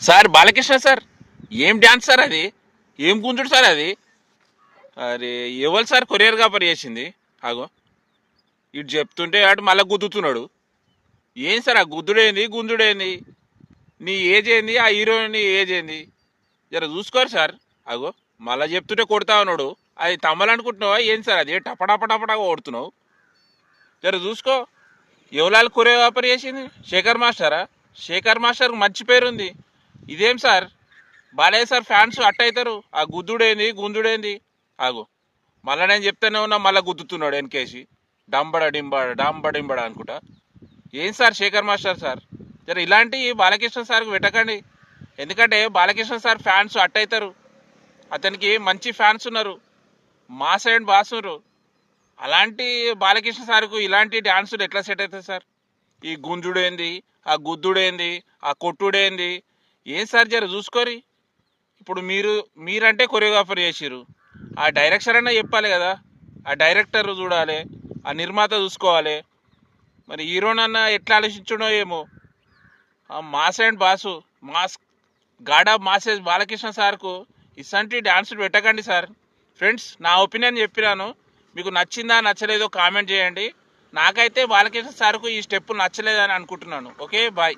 Sir Balakrishna sir, ఏం dance sir అది? ఏం గుంజుడు సార్ అది? అరే ఎవరు సార్ కొరియోగ్రాఫర్ చేసింది? ఆగో ఇటు చెప్తుంటే అటు మళ్ళీ గుద్దుతున్నాడు. ఏం సార్ ఆ గుద్దుడేంది గుంజుడేంది? నీ ఏజ్ ఏంది, ఆ హీరోయిన్ ఏజ్ ఏంది? జర చూసుకోరు సార్. అగో మళ్ళీ చెప్తుంటే కొడతా ఉన్నాడు. అది తమ్మలనుకుంటున్నావా ఏం సార్? అది టపటపటపటగా కొడుతున్నావు. జర చూసుకో. ఎవలాలు కొరియోగ్రాఫర్ చేసింది? శేఖర్ మాస్టరా? శేఖర్ మాస్టర్కి మంచి పేరుంది. ఇదేం సార్? బాలయ్య సార్ ఫ్యాన్స్ అట్టయితారు. ఆ గుద్దుడేంది గుంజుడేంది? ఆగు మళ్ళీ నేను చెప్తానే ఉన్నా, మళ్ళీ గుద్దుతున్నాడు వెనకేసి. డంబడ డింబడ డంబ డింబడ అనుకుంటా. ఏం సార్ శేఖర్ మాస్టర్ సార్, జర ఇలాంటి బాలకృష్ణ సార్కి పెట్టకండి. ఎందుకంటే బాలకృష్ణ సార్ ఫ్యాన్స్ అట్టయితారు. అతనికి మంచి ఫ్యాన్స్ ఉన్నారు, మాస్ అండ్ బాస్ ఉన్నారు. అలాంటి బాలకృష్ణ సార్కు ఇలాంటి డ్యాన్సులు ఎట్లా సెట్ అవుతాయి సార్? ఈ గుంజుడేంది, ఆ గుద్దుడేంది, ఆ కొట్టుడేంది? ఏం సార్ జర చూసుకోరి. ఇప్పుడు మీరంటే కొరియోగ్రాఫర్ చేసిర్రు, ఆ డైరెక్టర్ అన్నా చెప్పాలి కదా. ఆ డైరెక్టర్ చూడాలి, ఆ నిర్మాత చూసుకోవాలి. మరి హీరోనన్నా ఎట్లా ఆలోచించడో ఏమో. ఆ mass and boss, mass God of masses Balakrishna సార్కు ఇసంటి డ్యాన్సులు పెట్టకండి సార్. ఫ్రెండ్స్, నా ఒపీనియన్ చెప్పినాను. మీకు నచ్చిందా నచ్చలేదో కామెంట్ చేయండి. నాకైతే బాలకృష్ణ సార్కు ఈ స్టెప్ నచ్చలేదని అనుకుంటున్నాను. Okay, bye.